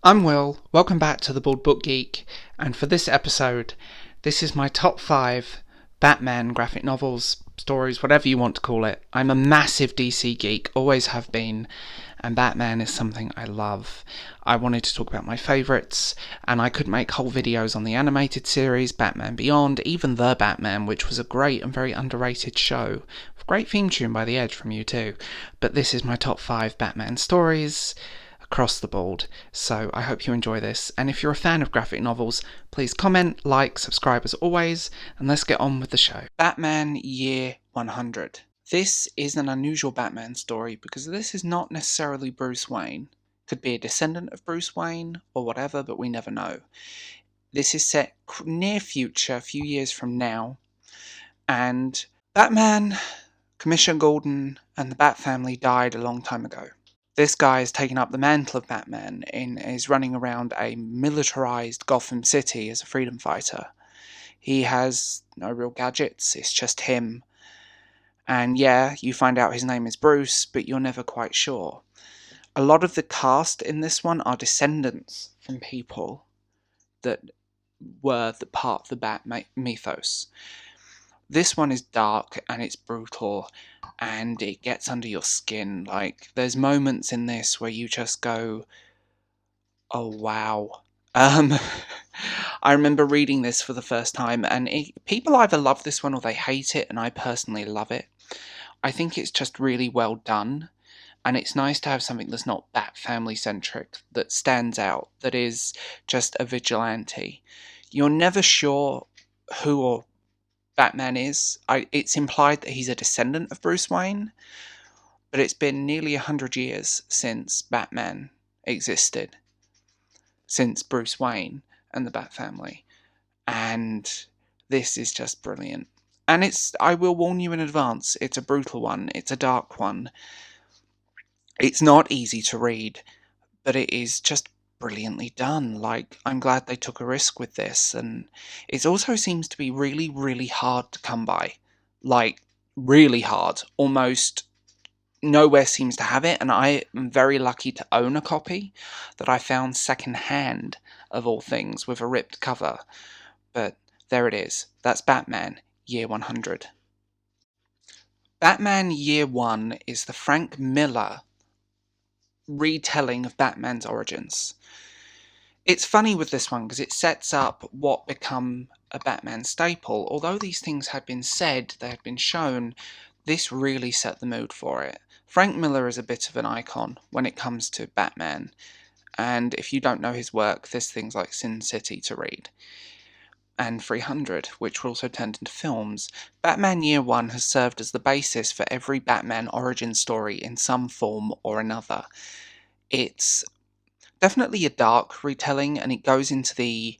I'm Will, welcome back to the Bald Book Geek, and for this episode, this is my top 5 Batman graphic novels, stories, whatever you want to call it. I'm a massive DC geek, always have been, and Batman is something I love. I wanted to talk about my favourites, and I could make whole videos on the animated series, Batman Beyond, even The Batman, which was a great and very underrated show. Great theme tune by The Edge from U2, but this is my top 5 Batman stories across the board, so I hope you enjoy this, and if you're a fan of graphic novels, please comment, like, subscribe as always, and let's get on with the show. Batman Year 100. This is an unusual Batman story because this is not necessarily Bruce Wayne. Could be a descendant of Bruce Wayne or whatever, but we never know. This is set near future, a few years from now, and Batman, Commissioner Gordon, and the Bat family died a long time ago. This guy has taken up the mantle of Batman and is running around a militarized Gotham City as a freedom fighter. He has no real gadgets, it's just him. And yeah, you find out his name is Bruce, but you're never quite sure. A lot of the cast in this one are descendants from people that were the part of the Bat mythos. This one is dark and it's brutal and it gets under your skin. Like, there's moments in this where you just go, oh wow. I remember reading this for the first time and people either love this one or they hate it, and I personally love it. I think it's just really well done, and it's nice to have something that's not Bat family centric, that stands out, that is just a vigilante. You're never sure who or Batman is. It's implied that he's a descendant of Bruce Wayne, but it's been nearly 100 years since Batman existed, since Bruce Wayne and the Bat family, and this is just brilliant. And I will warn you in advance, it's a brutal one, it's a dark one. It's not easy to read, but it is just brilliantly done. Like, I'm glad they took a risk with this, and it also seems to be really, really hard to come by. Like, really hard. Almost nowhere seems to have it, and I am very lucky to own a copy that I found second-hand, of all things, with a ripped cover. But there it is. That's Batman, Year 100. Batman Year 1 is the Frank Miller retelling of Batman's origins. It's funny with this one because it sets up what become a Batman staple. Although these things had been said, they had been shown, this really set the mood for it. Frank Miller is a bit of an icon when it comes to Batman, and if you don't know his work, there's things like Sin City to read, and 300, which were also turned into films. Batman Year 1 has served as the basis for every Batman origin story in some form or another. It's definitely a dark retelling, and it goes into the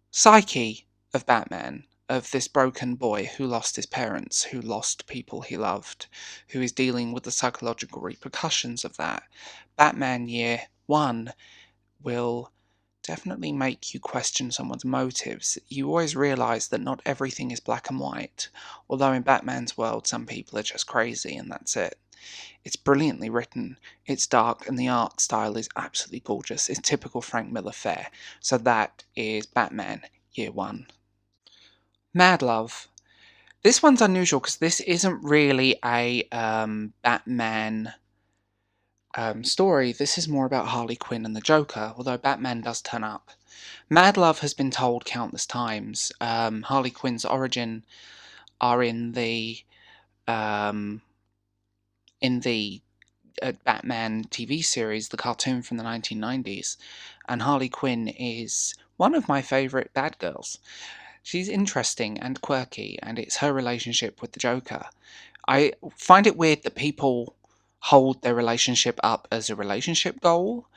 psyche of Batman, of this broken boy who lost his parents, who lost people he loved, who is dealing with the psychological repercussions of that. Batman Year 1 will definitely make you question someone's motives. You always realise that not everything is black and white, although in Batman's world some people are just crazy and that's it. It's brilliantly written, it's dark, and the art style is absolutely gorgeous. It's typical Frank Miller fare. So that is Batman Year 1. Mad Love. This one's unusual because this isn't really a Batman story. This is more about Harley Quinn and the Joker, although Batman does turn up. Mad Love has been told countless times. Harley Quinn's origin are in the Batman TV series, the cartoon from the 1990s, and Harley Quinn is one of my favourite bad girls. She's interesting and quirky, and it's her relationship with the Joker. I find it weird that people hold their relationship up as a relationship goal,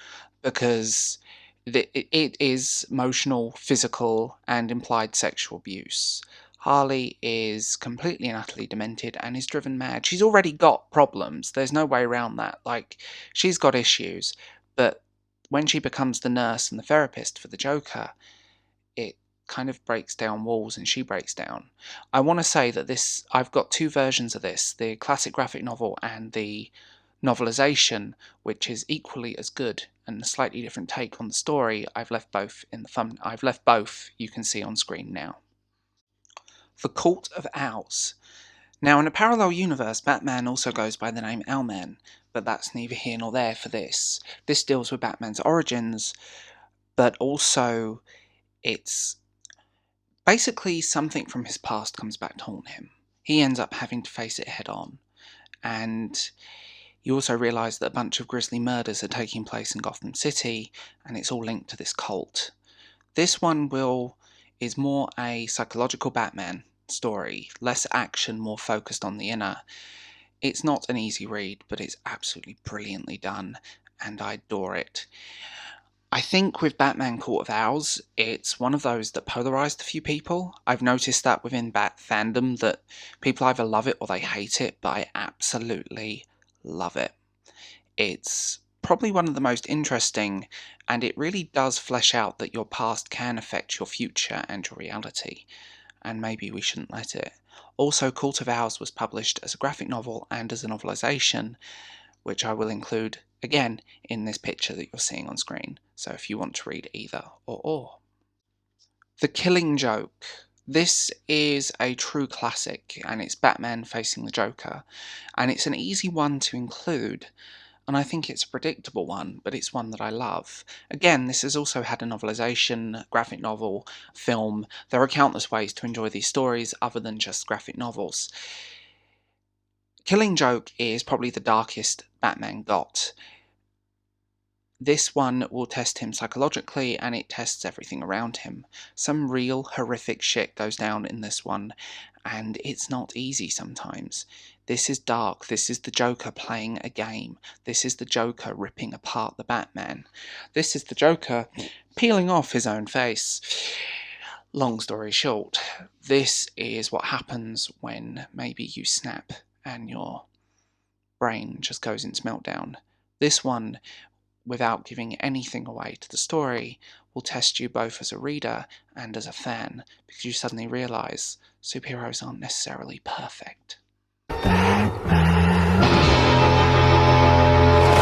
because it is emotional, physical, and implied sexual abuse. Harley is completely and utterly demented and is driven mad. She's already got problems. There's no way around that. Like, she's got issues, but when she becomes the nurse and the therapist for the Joker, it kind of breaks down walls and she breaks down. I want to say that I've got two versions of this, the classic graphic novel and the novelization, which is equally as good and a slightly different take on the story, I've left both in the I've left both you can see on screen now. The Court of Owls. Now, in a parallel universe, Batman also goes by the name Owlman, but that's neither here nor there for this. This deals with Batman's origins, but also it's basically something from his past comes back to haunt him. He ends up having to face it head on, and you also realise that a bunch of grisly murders are taking place in Gotham City, and it's all linked to this cult. This one is more a psychological Batman story, less action, more focused on the inner. It's not an easy read, but it's absolutely brilliantly done, and I adore it. I think with Batman Court of Owls, it's one of those that polarised a few people. I've noticed that within Bat fandom that people either love it or they hate it, but I absolutely love it. It's probably one of the most interesting, and it really does flesh out that your past can affect your future and your reality, and maybe we shouldn't let it. Also, Court of Owls was published as a graphic novel and as a novelisation, which I will include again in this picture that you're seeing on screen, so if you want to read either or. The Killing Joke. This is a true classic, and it's Batman facing the Joker, and it's an easy one to include, and I think it's a predictable one, but it's one that I love. Again, this has also had a novelisation, graphic novel, film. There are countless ways to enjoy these stories other than just graphic novels. Killing Joke is probably the darkest Batman got. This one will test him psychologically, and it tests everything around him. Some real horrific shit goes down in this one, and it's not easy sometimes. This is dark. This is the Joker playing a game. This is the Joker ripping apart the Batman. This is the Joker peeling off his own face. Long story short, this is what happens when maybe you snap and your brain just goes into meltdown. This one, without giving anything away to the story, will test you both as a reader and as a fan, because you suddenly realise superheroes aren't necessarily perfect.